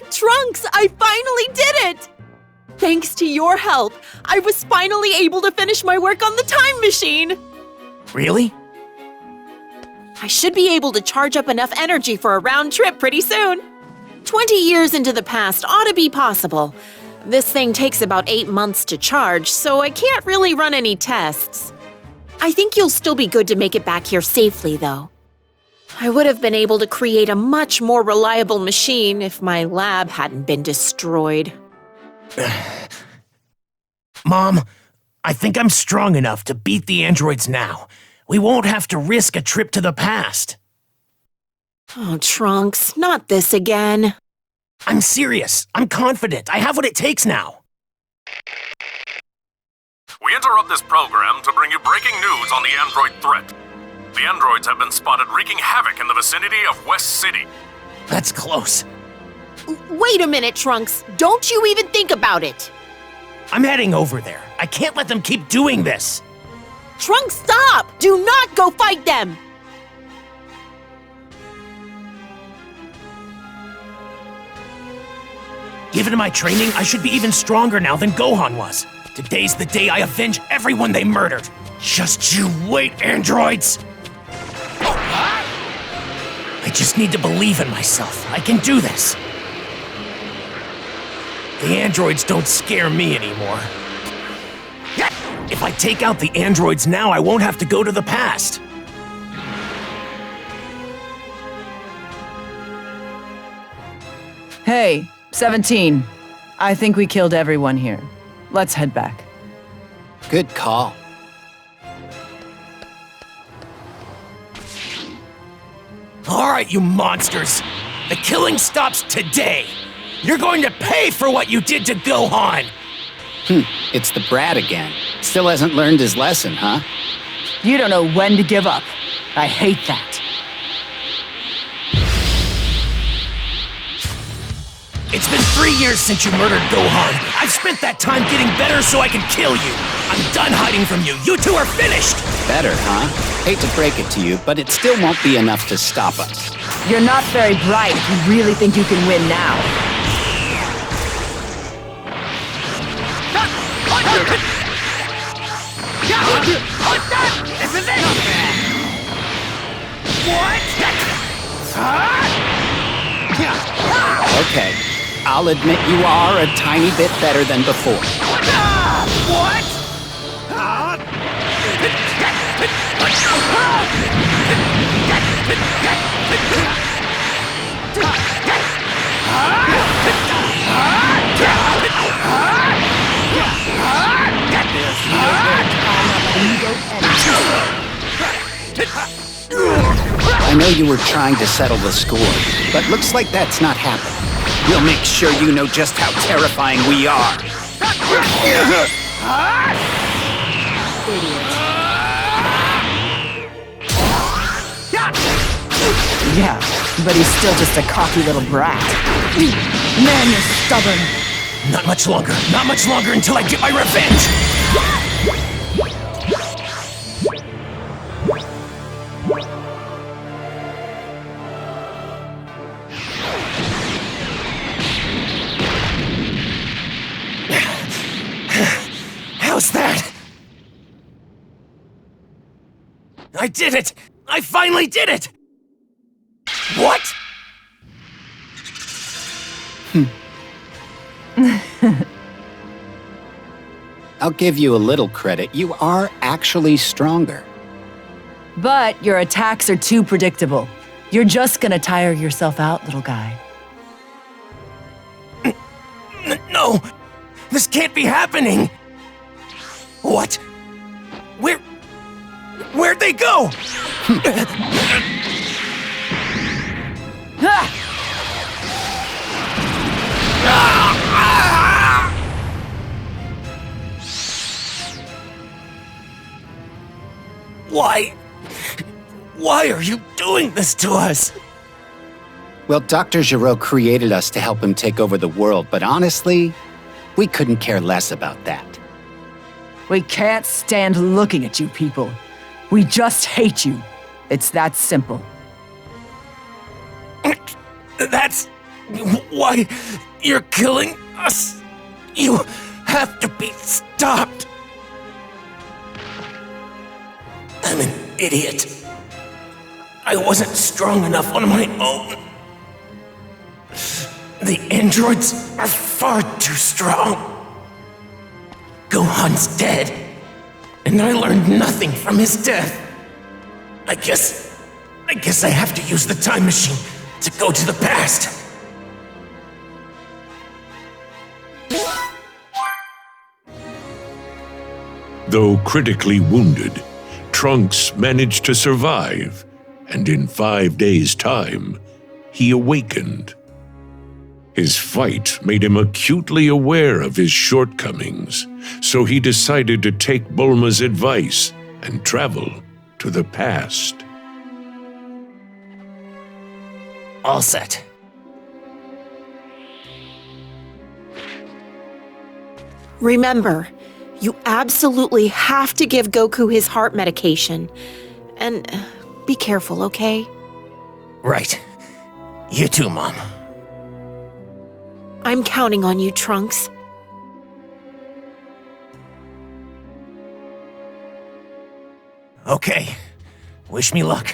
Trunks, I finally did it! Thanks to your help, I was finally able to finish my work on the time machine! Really? I should be able to charge up enough energy for a round trip pretty soon. 20 years into the past ought to be possible. This thing takes about 8 months to charge, so I can't really run any tests. I think you'll still be good to make it back here safely, though. I would have been able to create a much more reliable machine if my lab hadn't been destroyed. Mom, I think I'm strong enough to beat the androids now. We won't have to risk a trip to the past. Oh, Trunks, not this again. I'm serious. I'm confident. I have what it takes now. We interrupt this program to bring you breaking news on the android threat. The androids have been spotted wreaking havoc in the vicinity of West City. That's close. Wait a minute, Trunks. Don't you even think about it. I'm heading over there. I can't let them keep doing this. Trunks, stop! Do not go fight them! Given my training, I should be even stronger now than Gohan was. Today's the day I avenge everyone they murdered. Just you wait, androids! I just need to believe in myself. I can do this. The androids don't scare me anymore. If I take out the androids now, I won't have to go to the past. Hey, 17. I think we killed everyone here. Let's head back. Good call. All right, you monsters. The killing stops today. You're going to pay for what you did to Gohan. It's the brat again. Still hasn't learned his lesson, huh? You don't know when to give up. I hate that. It's been 3 years since you murdered Gohan. I've spent that time getting better so I can kill you. I'm done hiding from you. You two are finished. Better, huh? Hate to break it to you, but it still won't be enough to stop us. You're not very bright if you really think you can win now. This is it! What? Okay, I'll admit you are a tiny bit better than before. What? I know you were trying to settle the score, but looks like that's not happening. We'll make sure you know just how terrifying we are. Yeah, but he's still just a cocky little brat. Man, you're stubborn. Not much longer. Not much longer until I get my revenge. How's that? I did it! I finally did it! What? I'll give you a little credit. You are actually stronger. But your attacks are too predictable. You're just gonna tire yourself out, little guy. No! This can't be happening! What? Where'd they go? Why are you doing this to us? Well, Dr. Giraud created us to help him take over the world, but honestly, we couldn't care less about that. We can't stand looking at you people. We just hate you. It's that simple. That's why you're killing us. You have to be stopped. I'm an idiot. I wasn't strong enough on my own. The androids are far too strong. Gohan's dead, and I learned nothing from his death. I guess I have to use the time machine to go to the past. Though critically wounded, Trunks managed to survive, and in 5 days' time, he awakened. His fight made him acutely aware of his shortcomings, so he decided to take Bulma's advice and travel to the past. All set. Remember, you absolutely have to give Goku his heart medication. And be careful, okay? Right. You too, Mom. I'm counting on you, Trunks. Okay. Wish me luck.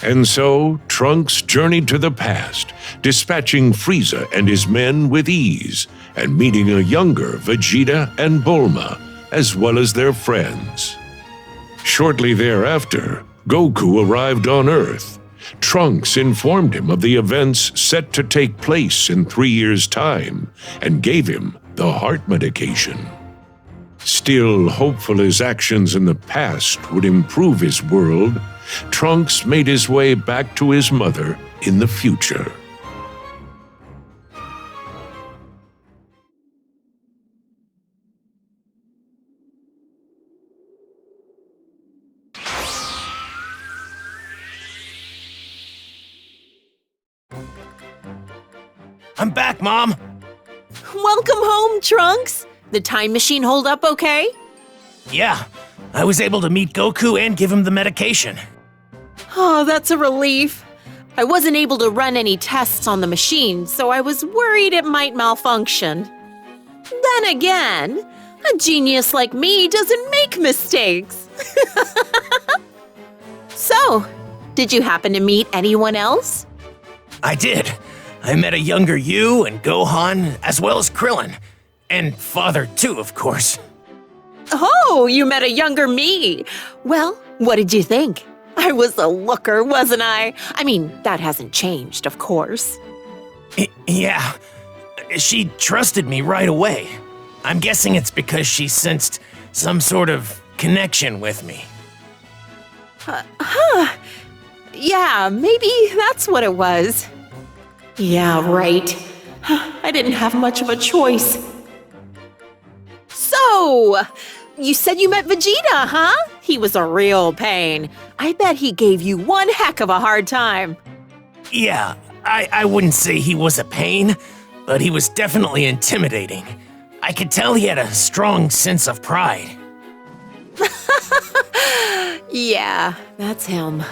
And so, Trunks journeyed to the past, dispatching Frieza and his men with ease, and meeting a younger Vegeta and Bulma, as well as their friends. Shortly thereafter, Goku arrived on Earth. Trunks informed him of the events set to take place in 3 years' time, and gave him the heart medication. Still hopeful his actions in the past would improve his world, Trunks made his way back to his mother in the future. I'm back, Mom! Welcome home, Trunks! The time machine hold up okay? Yeah, I was able to meet Goku and give him the medication. Oh, that's a relief. I wasn't able to run any tests on the machine, so I was worried it might malfunction. Then again, a genius like me doesn't make mistakes. So, did you happen to meet anyone else? I did. I met a younger you and Gohan, as well as Krillin. And Father, too, of course. Oh, you met a younger me. Well, what did you think? I was a looker, wasn't I? I mean, that hasn't changed, of course. Yeah. She trusted me right away. I'm guessing it's because she sensed some sort of connection with me. Yeah, maybe that's what it was. Yeah, right. I didn't have much of a choice. So, you said you met Vegeta, huh? He was a real pain. I bet he gave you one heck of a hard time. Yeah, I wouldn't say he was a pain, but he was definitely intimidating. I could tell he had a strong sense of pride. Yeah, that's him.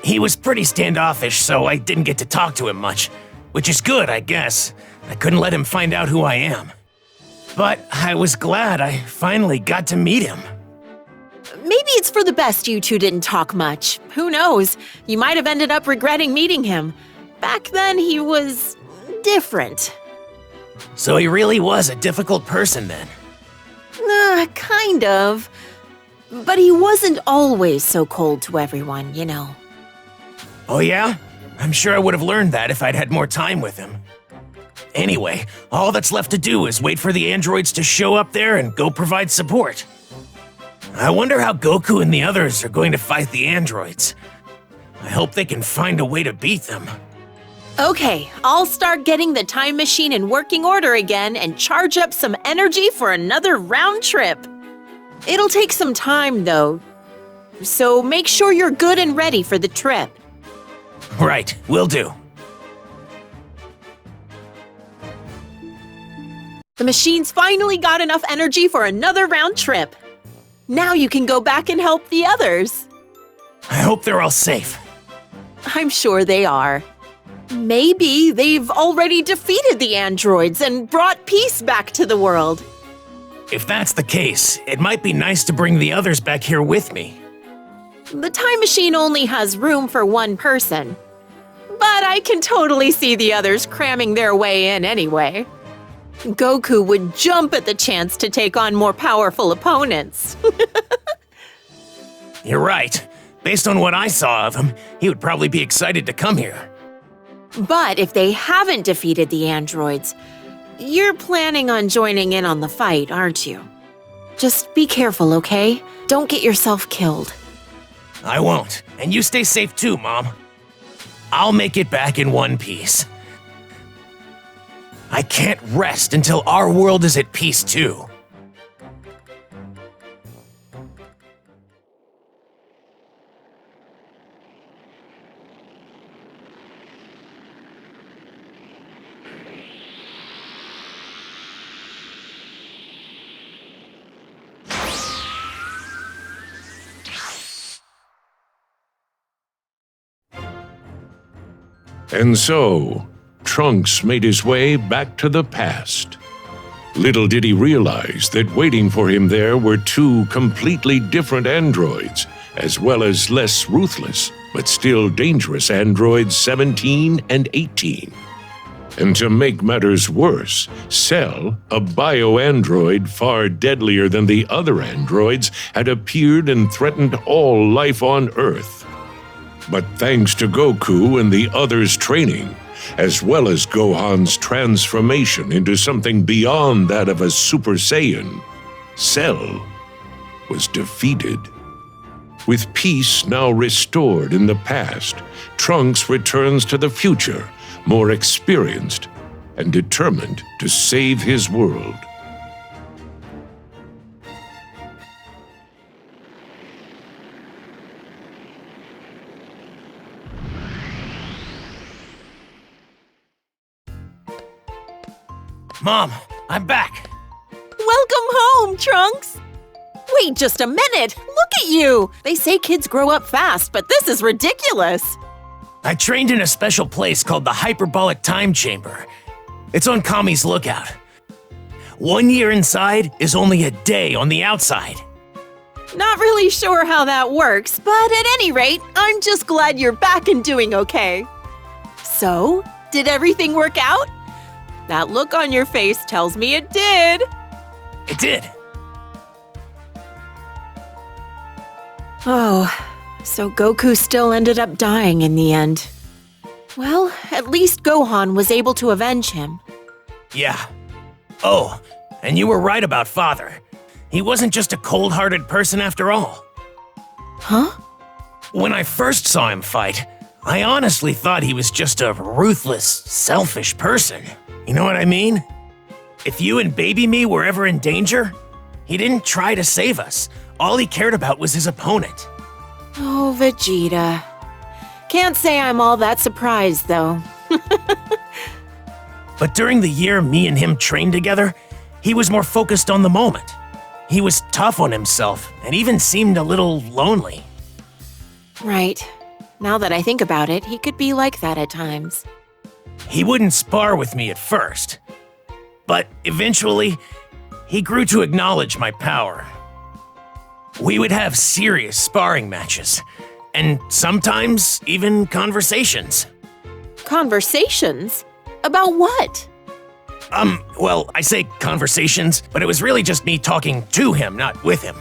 He was pretty standoffish, so I didn't get to talk to him much, which is good, I guess. I couldn't let him find out who I am. But I was glad I finally got to meet him. Maybe it's for the best you two didn't talk much. Who knows? You might have ended up regretting meeting him. Back then, he was different. So he really was a difficult person then. Kind of. But he wasn't always so cold to everyone, you know. Oh yeah? I'm sure I would have learned that if I'd had more time with him. Anyway, all that's left to do is wait for the androids to show up there and go provide support. I wonder how Goku and the others are going to fight the androids. I hope they can find a way to beat them. Okay, I'll start getting the time machine in working order again and charge up some energy for another round trip. It'll take some time, though. So make sure you're good and ready for the trip. Right, will do. The machines finally got enough energy for another round trip. Now you can go back and help the others. I hope they're all safe. I'm sure they are. Maybe they've already defeated the androids and brought peace back to the world. If that's the case, it might be nice to bring the others back here with me. The time machine only has room for one person. But I can totally see the others cramming their way in anyway. Goku would jump at the chance to take on more powerful opponents. You're right. Based on what I saw of him, he would probably be excited to come here. But if they haven't defeated the androids, you're planning on joining in on the fight, aren't you? Just be careful, okay? Don't get yourself killed. I won't. And you stay safe too, Mom. I'll make it back in one piece. I can't rest until our world is at peace too. And so, Trunks made his way back to the past. Little did he realize that waiting for him there were two completely different androids, as well as less ruthless, but still dangerous androids 17 and 18. And to make matters worse, Cell, a bio-android far deadlier than the other androids, had appeared and threatened all life on Earth. But thanks to Goku and the others' training, as well as Gohan's transformation into something beyond that of a Super Saiyan, Cell was defeated. With peace now restored in the past, Trunks returns to the future, more experienced and determined to save his world. Mom, I'm back. Welcome home, Trunks! Wait just a minute! Look at you! They say kids grow up fast, but this is ridiculous! I trained in a special place called the Hyperbolic Time Chamber. It's on Kami's lookout. 1 year inside is only a day on the outside. Not really sure how that works, but at any rate, I'm just glad you're back and doing okay. So, did everything work out? That look on your face tells me it did. It did. Oh, so Goku still ended up dying in the end. Well, at least Gohan was able to avenge him. Yeah. Oh, and you were right about Father. He wasn't just a cold-hearted person after all. Huh? When I first saw him fight, I honestly thought he was just a ruthless, selfish person. You know what I mean? If you and baby me were ever in danger, he didn't try to save us. All he cared about was his opponent. Oh, Vegeta. Can't say I'm all that surprised, though. But during the year me and him trained together, he was more focused on the moment. He was tough on himself and even seemed a little lonely. Right. Now that I think about it, he could be like that at times. He wouldn't spar with me at first, but eventually, he grew to acknowledge my power. We would have serious sparring matches, and sometimes even conversations. Conversations? About what? Well, I say conversations, but it was really just me talking to him, not with him.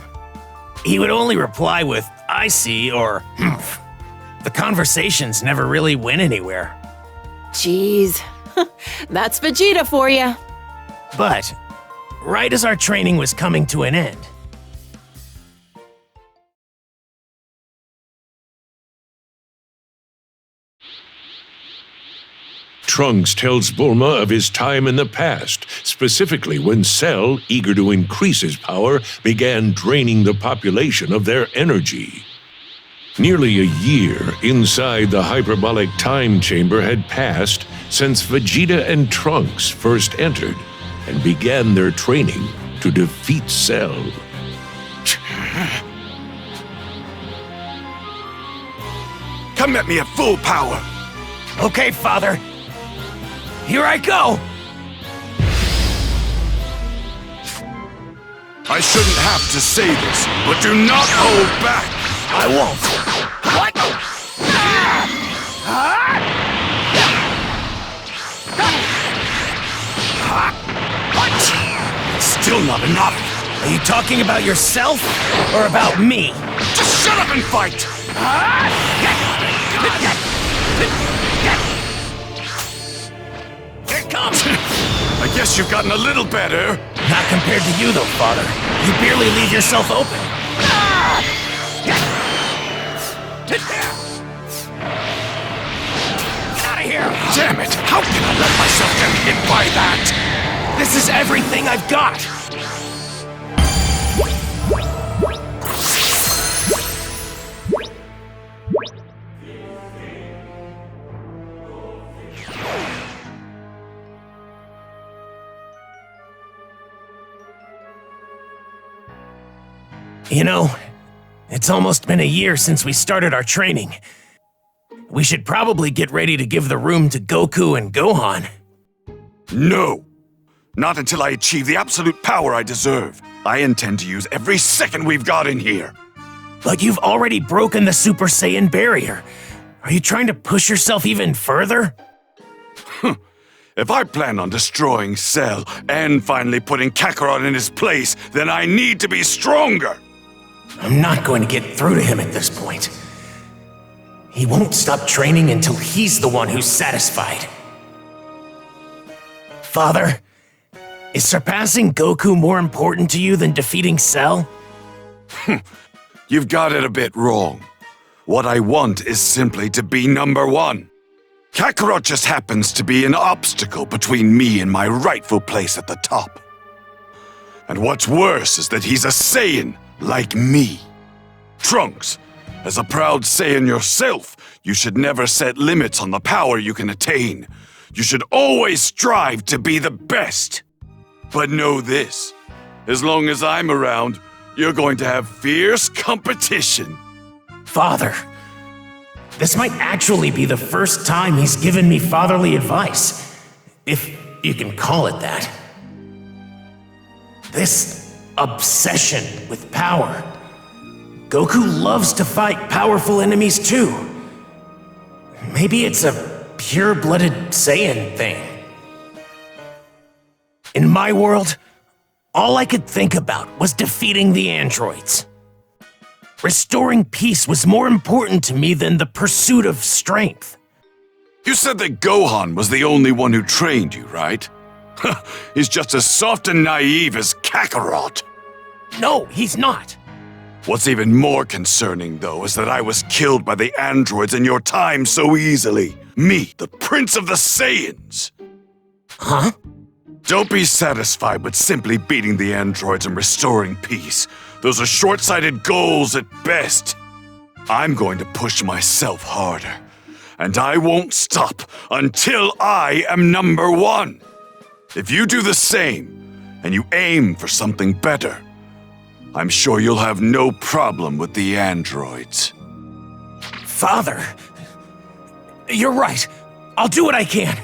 He would only reply with, "I see," or "Humph." The conversations never really went anywhere. Jeez, that's Vegeta for you. But, right as our training was coming to an end, Trunks tells Bulma of his time in the past, specifically when Cell, eager to increase his power, began draining the population of their energy. Nearly a year inside the hyperbolic time chamber had passed since Vegeta and Trunks first entered and began their training to defeat Cell. Come at me at full power! Okay, Father. Here I go! I shouldn't have to say this, but do not hold back! I won't. What? Still not enough! Are you talking about yourself or about me? Just shut up and fight! Here it comes! I guess you've gotten a little better. Not compared to you, though, Father. You barely leave yourself open. Get out of here! Damn it! How can I let myself get hit by that? This is everything I've got! You know, it's almost been a year since we started our training. We should probably get ready to give the room to Goku and Gohan. No! Not until I achieve the absolute power I deserve. I intend to use every second we've got in here. But you've already broken the Super Saiyan barrier. Are you trying to push yourself even further? If I plan on destroying Cell and finally putting Kakarot in his place, then I need to be stronger! I'm not going to get through to him at this point. He won't stop training until he's the one who's satisfied. Father, is surpassing Goku more important to you than defeating Cell? You've got it a bit wrong. What I want is simply to be number one. Kakarot just happens to be an obstacle between me and my rightful place at the top. And what's worse is that he's a Saiyan, like me. Trunks, as a proud Saiyan yourself, you should never set limits on the power you can attain. You should always strive to be the best. But know this, as long as I'm around, you're going to have fierce competition. Father, this might actually be the first time he's given me fatherly advice, if you can call it that. This obsession with power. Goku loves to fight powerful enemies too. Maybe it's a pure-blooded Saiyan thing. In my world, all I could think about was defeating the androids. Restoring peace was more important to me than the pursuit of strength. You said that Gohan was the only one who trained you, right? He's just as soft and naive as Kakarot. No, he's not. What's even more concerning, though, is that I was killed by the androids in your time so easily. Me, the Prince of the Saiyans. Huh? Don't be satisfied with simply beating the androids and restoring peace. Those are short-sighted goals at best. I'm going to push myself harder. And I won't stop until I am number one. If you do the same, and you aim for something better, I'm sure you'll have no problem with the androids. Father, you're right. I'll do what I can.